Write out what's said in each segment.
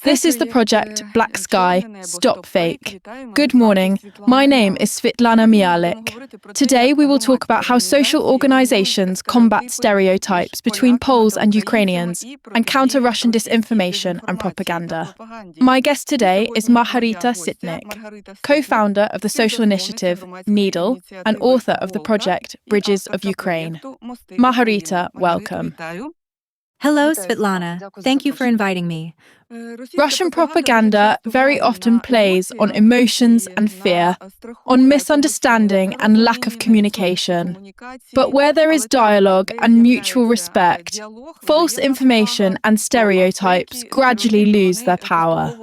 This is the project Black Sky, Stop Fake. Good morning, my name is Svitlana Myalik. Today we will talk about how social organizations combat stereotypes between Poles and Ukrainians and counter Russian disinformation and propaganda. My guest today is Margarita Sytnik, co-founder of the social initiative Needle and author of the project Bridges of Ukraine. Margarita, welcome. Hello, Svitlana. Thank you for inviting me. Russian propaganda very often plays on emotions and fear, on misunderstanding and lack of communication. But where there is dialogue and mutual respect, false information and stereotypes gradually lose their power.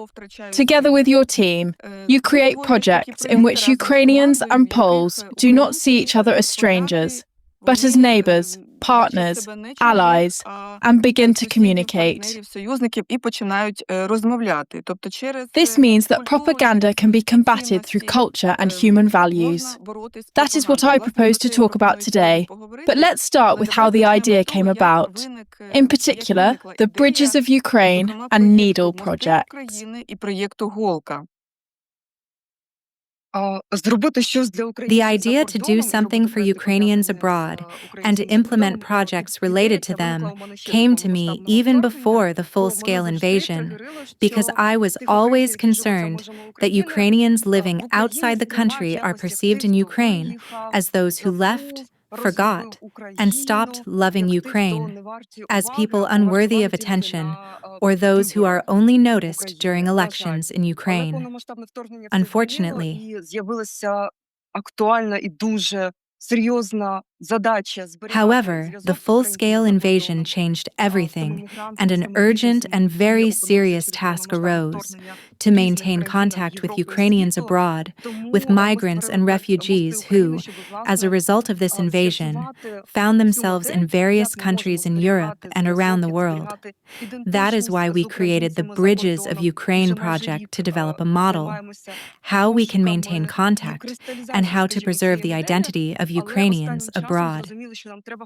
Together with your team, you create projects in which Ukrainians and Poles do not see each other as strangers, but as neighbours, partners, allies, and begin to communicate. This means that propaganda can be combated through culture and human values. That is what I propose to talk about today, but let's start with how the idea came about. In particular, the Bridges of Ukraine and Needle projects. The idea to do something for Ukrainians abroad and to implement projects related to them came to me even before the full-scale invasion, because I was always concerned that Ukrainians living outside the country are perceived in Ukraine as those who left, forgot, and stopped loving Ukraine, as people unworthy of attention, or those who are only noticed during elections in Ukraine. Unfortunately, however, the full-scale invasion changed everything, and an urgent and very serious task arose: to maintain contact with Ukrainians abroad, with migrants and refugees who, as a result of this invasion, found themselves in various countries in Europe and around the world. That is why we created the Bridges of Ukraine project to develop a model: how we can maintain contact and how to preserve the identity of Ukrainians abroad.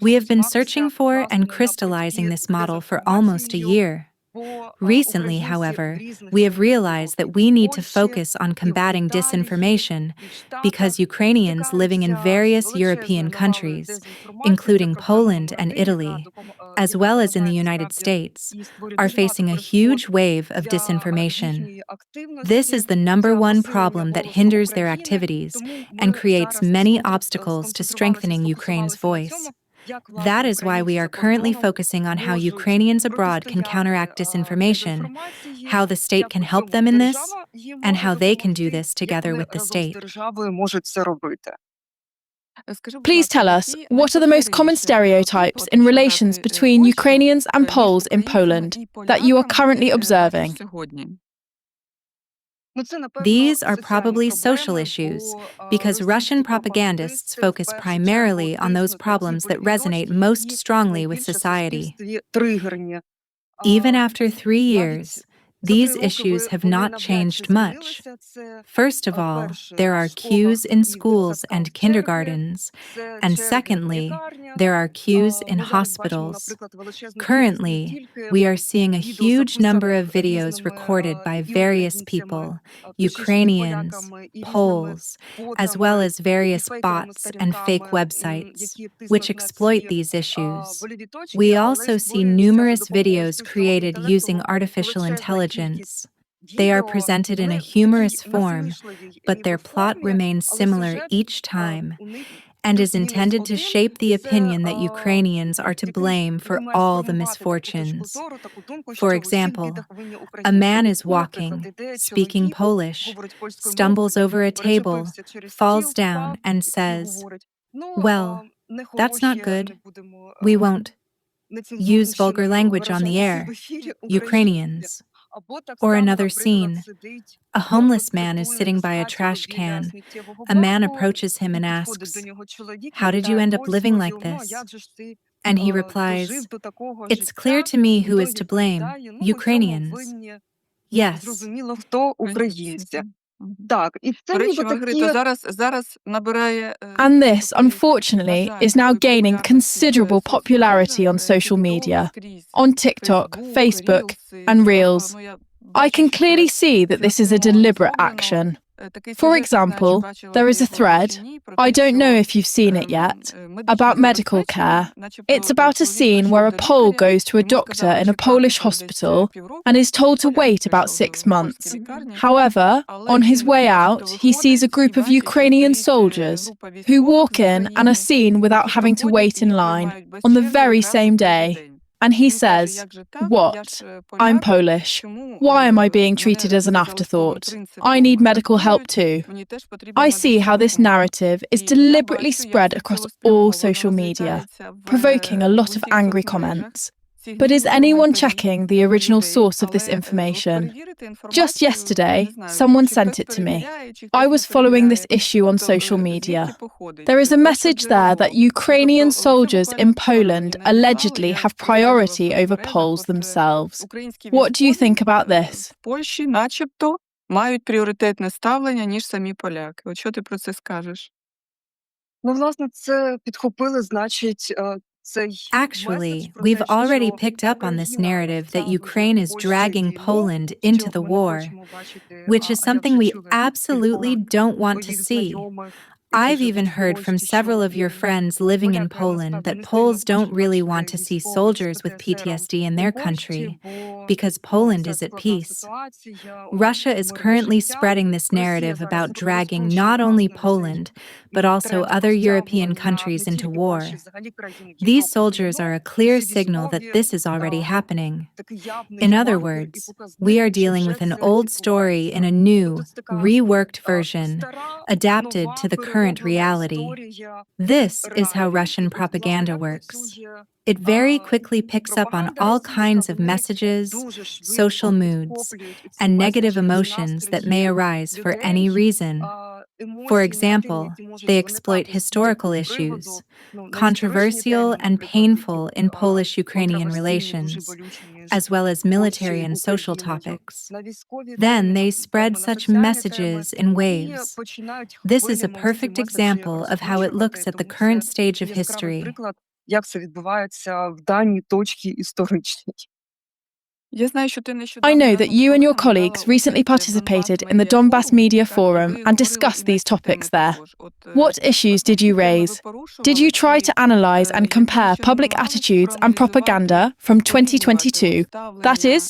We have been searching for and crystallizing this model for almost a year. Recently, however, we have realized that we need to focus on combating disinformation because Ukrainians living in various European countries, including Poland and Italy, as well as in the United States, are facing a huge wave of disinformation. This is the #1 problem that hinders their activities and creates many obstacles to strengthening Ukraine's voice. That is why we are currently focusing on how Ukrainians abroad can counteract disinformation, how the state can help them in this, and how they can do this together with the state. Please tell us, what are the most common stereotypes in relations between Ukrainians and Poles in Poland that you are currently observing? These are probably social issues, because Russian propagandists focus primarily on those problems that resonate most strongly with society. Even after 3 years, these issues have not changed much. First of all, there are queues in schools and kindergartens, and secondly, there are queues in hospitals. Currently, we are seeing a huge number of videos recorded by various people, Ukrainians, Poles, as well as various bots and fake websites, which exploit these issues. We also see numerous videos created using artificial intelligence. They are presented in a humorous form, but their plot remains similar each time and is intended to shape the opinion that Ukrainians are to blame for all the misfortunes. For example, a man is walking, speaking Polish, stumbles over a table, falls down, and says, "Well, that's not good. We won't use vulgar language on the air, Ukrainians." Or another scene: a homeless man is sitting by a trash can. A man approaches him and asks, "How did you end up living like this?" And he replies, "It's clear to me who is to blame, Ukrainians." Yes. And this, unfortunately, is now gaining considerable popularity on social media, on TikTok, Facebook, and Reels. I can clearly see that this is a deliberate action. For example, there is a thread, I don't know if you've seen it yet, about medical care. It's about a scene where a Pole goes to a doctor in a Polish hospital and is told to wait about 6 months. However, on his way out, he sees a group of Ukrainian soldiers who walk in and are seen without having to wait in line on the very same day. And he says, "What? I'm Polish. Why am I being treated as an afterthought? I need medical help too." I see how this narrative is deliberately spread across all social media, provoking a lot of angry comments. But is anyone checking the original source of this information? Just yesterday, someone sent it to me. I was following this issue on social media. There is a message there that Ukrainian soldiers in Poland allegedly have priority over Poles themselves. What do you think about this? Мають пріоритетне ставлення, ніж самі поляки. От що ти про це скажеш? Власне, це підхопили, значить, Actually, we've already picked up on this narrative that Ukraine is dragging Poland into the war, which is something we absolutely don't want to see. I've even heard from several of your friends living in Poland that Poles don't really want to see soldiers with PTSD in their country because Poland is at peace. Russia is currently spreading this narrative about dragging not only Poland, but also other European countries into war. These soldiers are a clear signal that this is already happening. In other words, we are dealing with an old story in a new, reworked version, adapted to the current reality. This is how Russian propaganda works. It very quickly picks up on all kinds of messages, social moods, and negative emotions that may arise for any reason. For example, they exploit historical issues, controversial and painful in Polish-Ukrainian relations, as well as military and social topics. Then they spread such messages in waves. This is a perfect example of how it looks at the current stage of history. Як це відбувається в даній точці історичній. I know that you and your colleagues recently participated in the Donbass Media Forum and discussed these topics there. What issues did you raise? Did you try to analyse and compare public attitudes and propaganda from 2022, that is,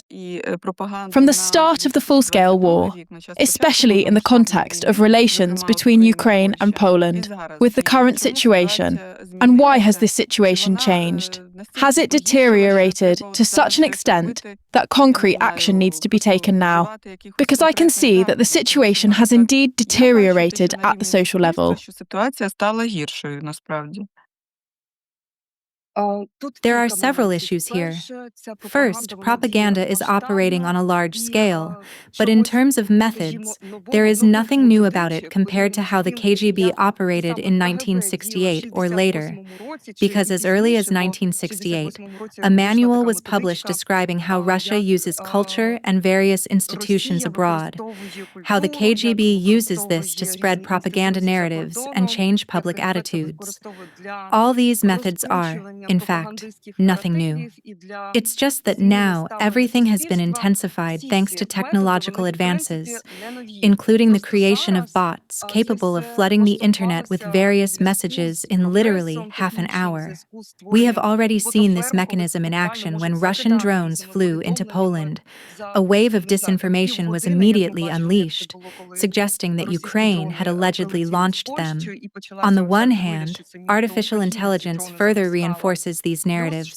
from the start of the full-scale war, especially in the context of relations between Ukraine and Poland, with the current situation? And why has this situation changed? Has it deteriorated to such an extent that concrete action needs to be taken now? Because I can see that the situation has indeed deteriorated at the social level. There are several issues here. First, propaganda is operating on a large scale, but in terms of methods, there is nothing new about it compared to how the KGB operated in 1968 or later, because as early as 1968, a manual was published describing how Russia uses culture and various institutions abroad, how the KGB uses this to spread propaganda narratives and change public attitudes. All these methods are, in fact, nothing new. It's just that now everything has been intensified thanks to technological advances, including the creation of bots capable of flooding the internet with various messages in literally half an hour. We have already seen this mechanism in action when Russian drones flew into Poland. A wave of disinformation was immediately unleashed, suggesting that Ukraine had allegedly launched them. On the one hand, artificial intelligence further reinforces these narratives.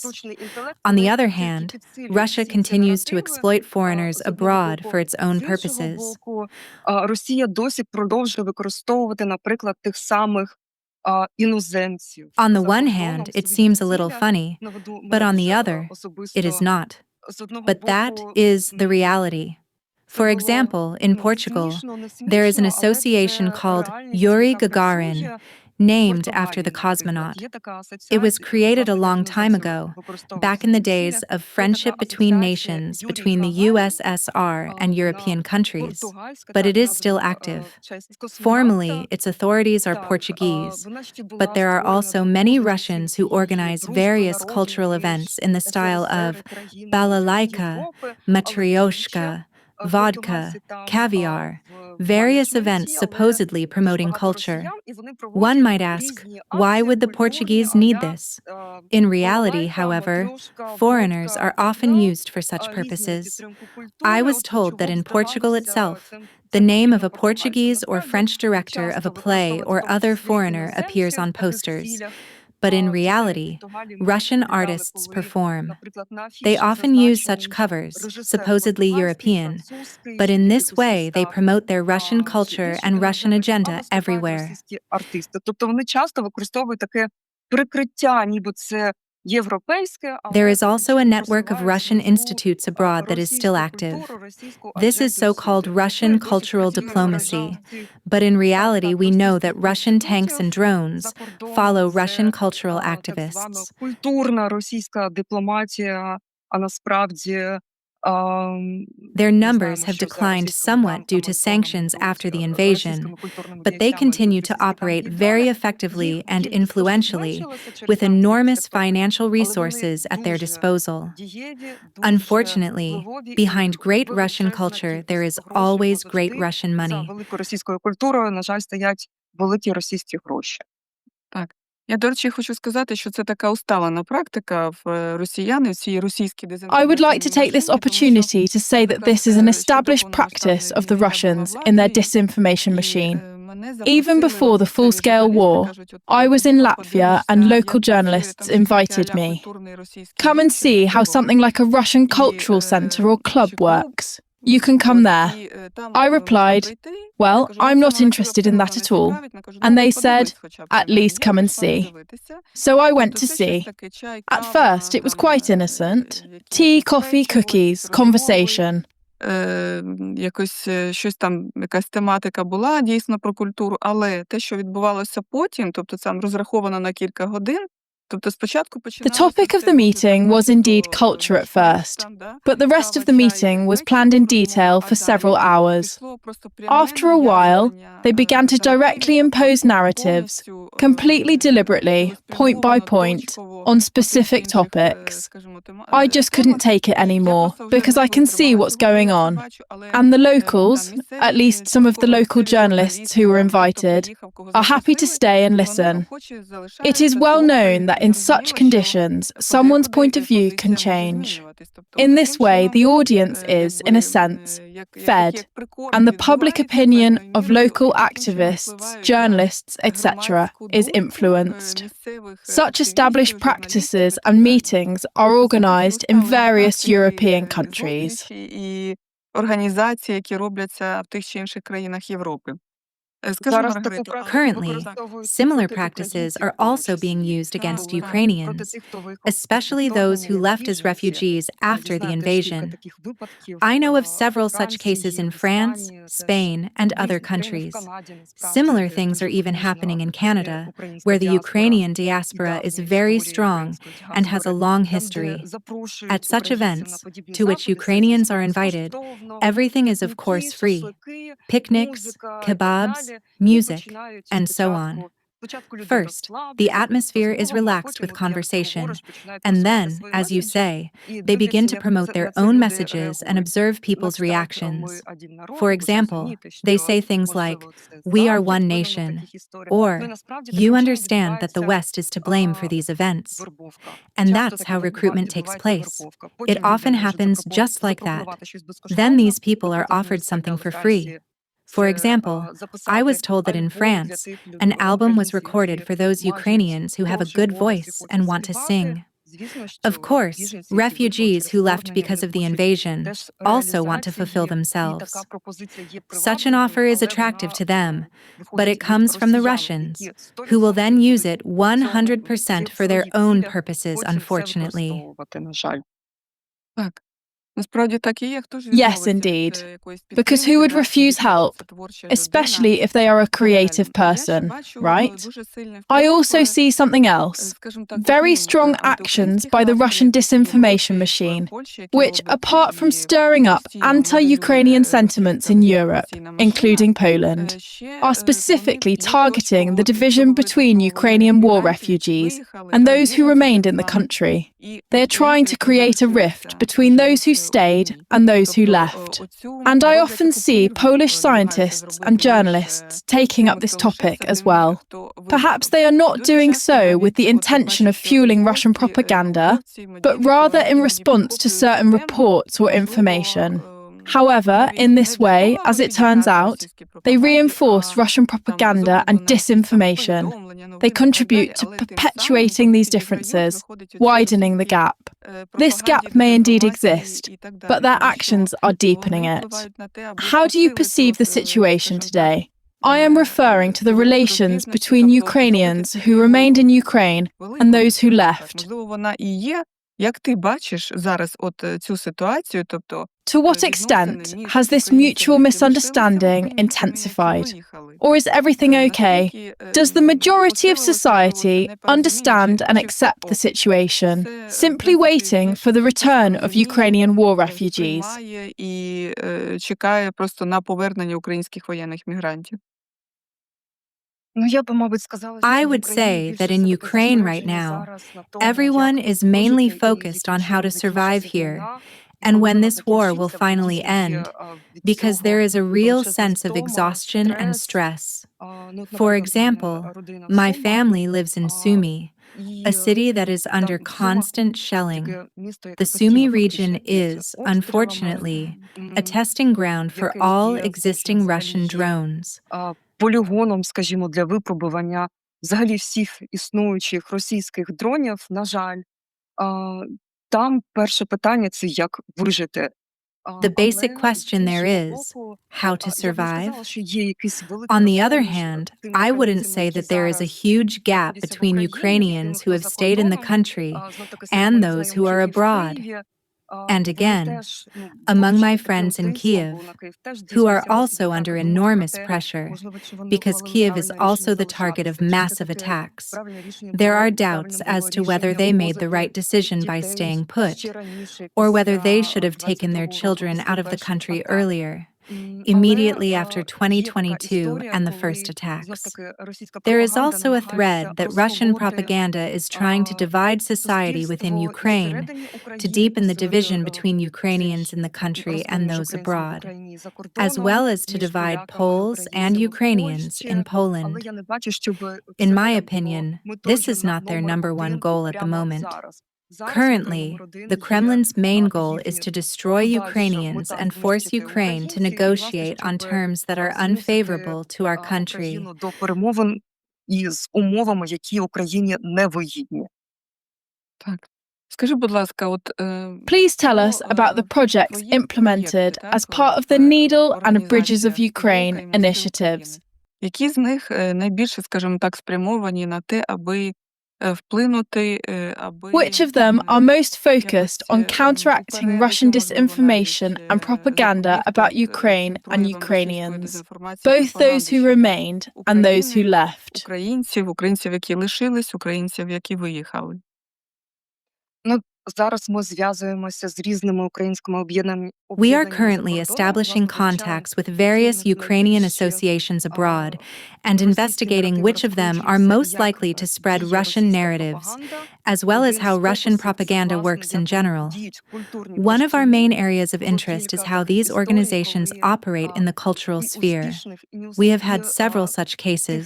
On the other hand, Russia continues to exploit foreigners abroad for its own purposes. Росія досі продовжує використовувати, наприклад, тих самих іноземців. On the one hand, it seems a little funny, but on the other, it is not. But that is the reality. For example, in Portugal, there is an association called Yuri Gagarin, named after the cosmonaut. It was created a long time ago, back in the days of friendship between nations, between the USSR and European countries, but it is still active. Formally, its authorities are Portuguese, but there are also many Russians who organize various cultural events in the style of balalaika, matryoshka, vodka, caviar, various events supposedly promoting culture. One might ask, why would the Portuguese need this? In reality, however, foreigners are often used for such purposes. I was told that in Portugal itself, the name of a Portuguese or French director of a play or other foreigner appears on posters. But in reality, Russian artists perform. They often use such covers, supposedly European, but in this way they promote their Russian culture and Russian agenda everywhere. Тобто вони часто використовують таке прикриття, ніби це європейське, There is also a network of Russian institutes abroad that is still active. This is so-called Russian cultural diplomacy, but in reality we know that Russian tanks and drones follow Russian cultural activists. Культурна російська дипломатія, а насправді Their numbers have declined somewhat due to sanctions after the invasion, but they continue to operate very effectively and influentially with enormous financial resources at their disposal. Unfortunately, behind great Russian culture, there is always great Russian money. великою російською культурою, на жаль, стоять великі російські гроші. Так. Я, до речі, хочу сказати, що це така усталена практика в росіян, ці російські I would like to take this opportunity to say that this is an established practice of the Russians in their disinformation machine. Even before the full-scale war, I was in Latvia and local journalists invited me. Come and see how something like a Russian cultural centre or club works. You can come there. I replied, well, I'm not interested in that at all. And they said, at least come and see. So I went to see. At first, it was quite innocent. Tea, coffee, cookies, conversation. Якось щось там, якась тематика була дійсно про культуру, але те, що відбувалося потім, тобто це розраховано на кілька годин, The topic of the meeting was indeed culture at first, but the rest of the meeting was planned in detail for several hours. After a while, they began to directly impose narratives, completely deliberately, point by point, on specific topics. I just couldn't take it anymore, because I can see what's going on. And the locals, at least some of the local journalists who were invited, are happy to stay and listen. It is well known that in such conditions, someone's point of view can change. In this way, the audience is, in a sense, fed, and the public opinion of local activists, journalists, etc. is influenced. Such established practices and meetings are organised in various European countries. Організації, які робляться в тих чи інших країнах Європи. Currently, similar practices are also being used against Ukrainians, especially those who left as refugees after the invasion. I know of several such cases in France, Spain, and other countries. Similar things are even happening in Canada, where the Ukrainian diaspora is very strong and has a long history. At such events, to which Ukrainians are invited, everything is of course free. Picnics, kebabs, music, and so on. First, the atmosphere is relaxed with conversation, and then, as you say, they begin to promote their own messages and observe people's reactions. For example, they say things like, "We are one nation," or "You understand that the West is to blame for these events." And that's how recruitment takes place. It often happens just like that. Then these people are offered something for free. For example, I was told that in France, an album was recorded for those Ukrainians who have a good voice and want to sing. Of course, refugees who left because of the invasion also want to fulfill themselves. Such an offer is attractive to them, but it comes from the Russians, who will then use it 100% for their own purposes, unfortunately. Yes, indeed. Because who would refuse help, especially if they are a creative person, right? I also see something else. Very strong actions by the Russian disinformation machine, which, apart from stirring up anti-Ukrainian sentiments in Europe, including Poland, are specifically targeting the division between Ukrainian war refugees and those who remained in the country. They are trying to create a rift between those who stayed and those who left. And I often see Polish scientists and journalists taking up this topic as well. Perhaps they are not doing so with the intention of fueling Russian propaganda, but rather in response to certain reports or information. However, in this way, as it turns out, they reinforce Russian propaganda and disinformation. They contribute to perpetuating these differences, widening the gap. This gap may indeed exist, but their actions are deepening it. How do you perceive the situation today? I am referring to the relations between Ukrainians who remained in Ukraine and those who left. Як ти бачиш зараз цю ситуацію, тобто To what extent has this mutual misunderstanding intensified? Or is everything okay? Does the majority of society understand and accept the situation, simply waiting for the return of Ukrainian war refugees? І чекає просто на повернення українських воєнних мігрантів. I would say that in Ukraine right now, everyone is mainly focused on how to survive here and when this war will finally end, because there is a real sense of exhaustion and stress. For example, my family lives in Sumy, a city that is under constant shelling. The Sumy region is, unfortunately, a testing ground for all existing Russian drones. Полігоном, скажімо, для випробування взагалі всіх існуючих російських дронів, на жаль. Там перше питання – це як вижити. The basic question there is how to survive. On the other hand, I wouldn't say that there is a huge gap between Ukrainians who have stayed in the country and those who are abroad. And again, among my friends in Kiev, who are also under enormous pressure, because Kiev is also the target of massive attacks, there are doubts as to whether they made the right decision by staying put, or whether they should have taken their children out of the country earlier, immediately after 2022 and the first attacks. There is also a thread that Russian propaganda is trying to divide society within Ukraine, to deepen the division between Ukrainians in the country and those abroad, as well as to divide Poles and Ukrainians in Poland. In my opinion, this is not their number one goal at the moment. Currently, the Kremlin's main goal is to destroy Ukrainians and force Ukraine to negotiate on terms that are unfavorable to our country. Please tell us about the projects implemented as part of the Needle and Bridges of Ukraine initiatives. Які з них найбільше, скажімо так, спрямовані на те, аби вплинути, Which of them are most focused on counteracting Russian disinformation and propaganda about Ukraine and Ukrainians, both those who remained and those who left? Українців, які лишились, українців, які виїхали. We are currently establishing contacts with various Ukrainian associations abroad and investigating which of them are most likely to spread Russian narratives, as well as how Russian propaganda works in general. One of our main areas of interest is how these organizations operate in the cultural sphere. We have had several such cases,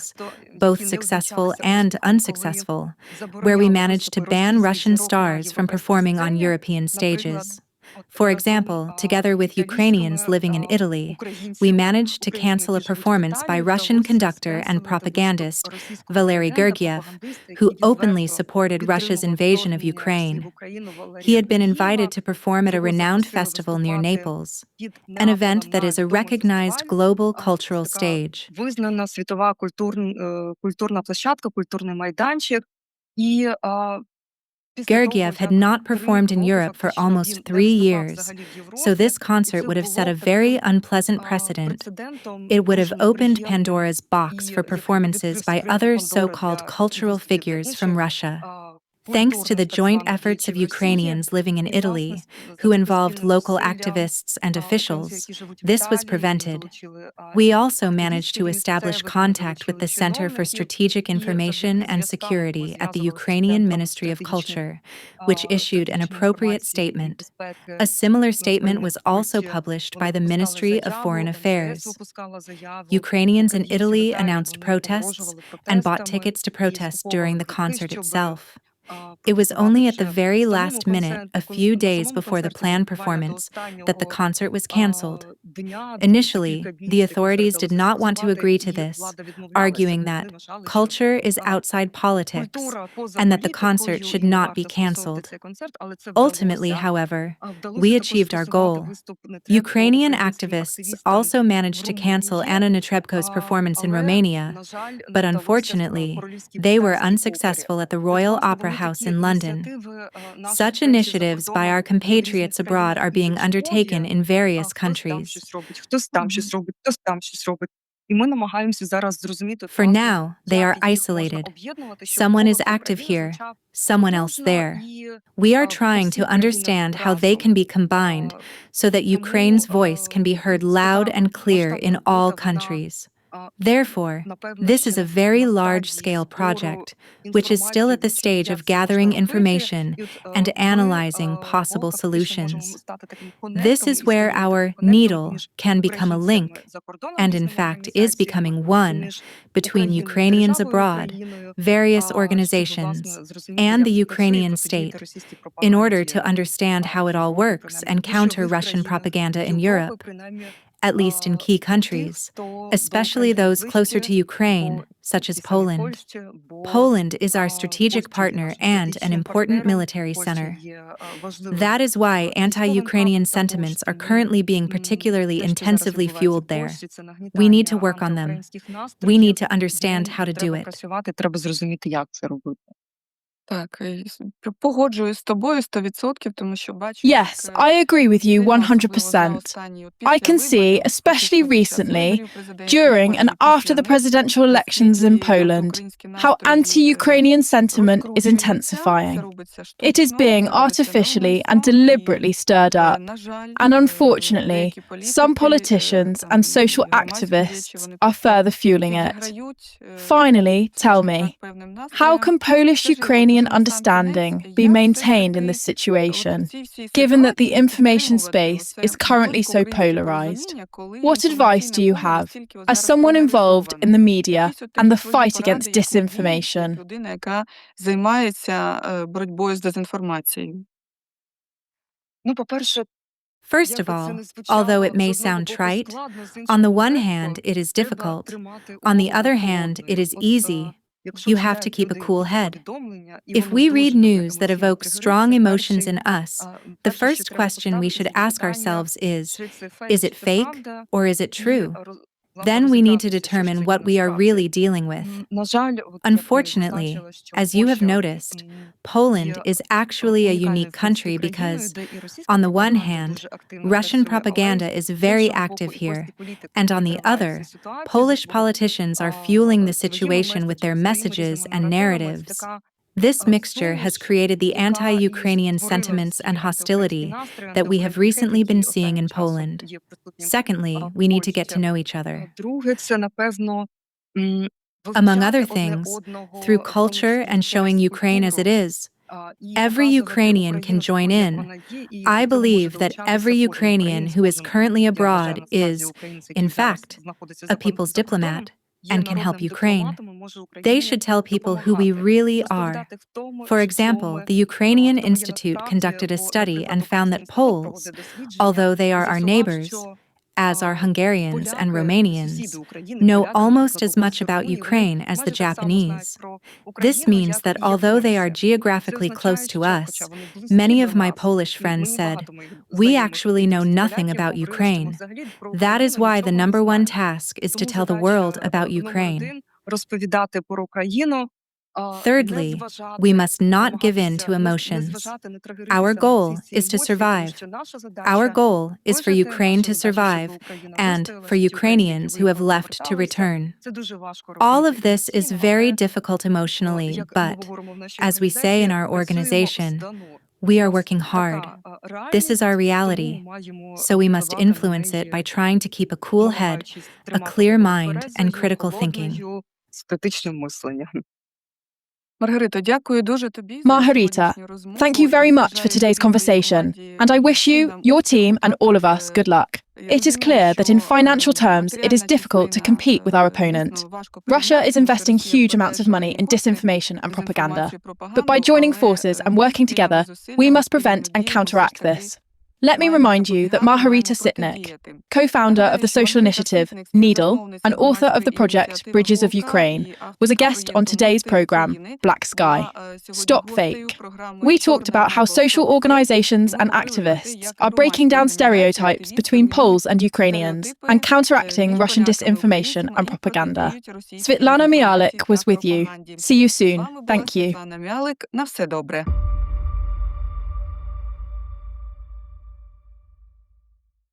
both successful and unsuccessful, where we managed to ban Russian stars from performing on European stages. For example, together with Ukrainians living in Italy, we managed to cancel a performance by Russian conductor and propagandist Valery Gergiev, who openly supported Russia's invasion of Ukraine. He had been invited to perform at a renowned festival near Naples, an event that is a recognized global cultural stage. Gergiev had not performed in Europe for almost 3 years, so this concert would have set a very unpleasant precedent. It would have opened Pandora's box for performances by other so-called cultural figures from Russia. Thanks to the joint efforts of Ukrainians living in Italy, who involved local activists and officials, this was prevented. We also managed to establish contact with the Center for Strategic Information and Security at the Ukrainian Ministry of Culture, which issued an appropriate statement. A similar statement was also published by the Ministry of Foreign Affairs. Ukrainians in Italy announced protests and bought tickets to protest during the concert itself. It was only at the very last minute, a few days before the planned performance, that the concert was cancelled. Initially, the authorities did not want to agree to this, arguing that culture is outside politics and that the concert should not be cancelled. Ultimately, however, we achieved our goal. Ukrainian activists also managed to cancel Anna Netrebko's performance in Romania, but unfortunately, they were unsuccessful at the Royal Opera House in London. Such initiatives by our compatriots abroad are being undertaken in various countries. For now, they are isolated. Someone is active here, someone else there. We are trying to understand how they can be combined so that Ukraine's voice can be heard loud and clear in all countries. Therefore, this is a very large-scale project, which is still at the stage of gathering information and analyzing possible solutions. This is where our needle can become a link, and in fact is becoming one, between Ukrainians abroad, various organizations, and the Ukrainian state, in order to understand how it all works and counter Russian propaganda in Europe, at least in key countries, especially those closer to Ukraine, such as Poland. Poland is our strategic partner and an important military center. That is why anti-Ukrainian sentiments are currently being particularly intensively fueled there. We need to work on them. We need to understand how to do it. Так, погоджуюсь з тобою 100%, тому що бачу, Yes, I agree with you 100%. I can see, especially recently, during and after the presidential elections in Poland, how anti-Ukrainian sentiment is intensifying. It is being artificially and deliberately stirred up. And unfortunately, some politicians and social activists are further fueling it. Finally, tell me, how can Polish-Ukrainian understanding be maintained in this situation, given that the information space is currently so polarized? What advice do you have, as someone involved in the media and the fight against disinformation? Людина, яка займається боротьбою з дезінформацією. First of all, although it may sound trite, on the one hand, it is difficult. On the other hand, it is easy. You have to keep a cool head. If we read news that evokes strong emotions in us, the first question we should ask ourselves is it fake or is it true? Then we need to determine what we are really dealing with. Unfortunately, as you have noticed, Poland is actually a unique country because, on the one hand, Russian propaganda is very active here, and on the other, Polish politicians are fueling the situation with their messages and narratives. This mixture has created the anti-Ukrainian sentiments and hostility that we have recently been seeing in Poland. Secondly, we need to get to know each other. Among other things, through culture and showing Ukraine as it is, every Ukrainian can join in. I believe that every Ukrainian who is currently abroad is, in fact, a people's diplomat and can help Ukraine. They should tell people who we really are. For example, the Ukrainian Institute conducted a study and found that Poles, although they are our neighbors, as are Hungarians and Romanians, know almost as much about Ukraine as the Japanese. This means that although they are geographically close to us, many of my Polish friends said, "We actually know nothing about Ukraine." That is why the number one task is to tell the world about Ukraine. Thirdly, we must not give in to emotions. Our goal is to survive. Our goal is for Ukraine to survive and for Ukrainians who have left to return. All of this is very difficult emotionally, but, as we say in our organization, we are working hard. This is our reality, so we must influence it by trying to keep a cool head, a clear mind, and critical thinking. Маргарита, дякую дуже тобі за Marharita, сьогоднішню розмову. thank you very І much for бажаю today's тобі conversation, насправді and I wish you, нам your team, and all of us успіхів. good luck. Я It is розумію, clear that in що, financial terms it is матеріальна difficult to частина, compete with our opponent. звісно, важко Russia is прийняти investing через huge те, amounts of що money in кошти, disinformation and propaganda. дезінформацію, But by пропаганду, joining але, forces and working спільними together, we зусиллями, must prevent and спільною дією counteract все ж таки this. Let me маємо remind you that запобігати, Margarita маємо Sytnik, протидіяти. co-founder of Нагадаю, the що social Маргарита initiative Sytnik, Needle співзасновниця and author of the громадської project ініціативи Bridges of Golka Ukraine, і was a авторка guest on проєкту today's «Мости programme, України», Black Sky. була, сьогодні Stop гостею Fake. програми We talked «Чорне about how небо. social Стоп фейк». organizations Ми and говорили про те, activists як are breaking громадські down організації, stereotypes активісти between Poles and руйнують Ukrainians стереотипи and counteracting між Russian поляками, disinformation українцями and і propaganda. протидіють російській Svitlana дезінформації Myalik was та with you. пропаганді. See you З soon. вами була Thank you. Світлана Мялик. На все добре.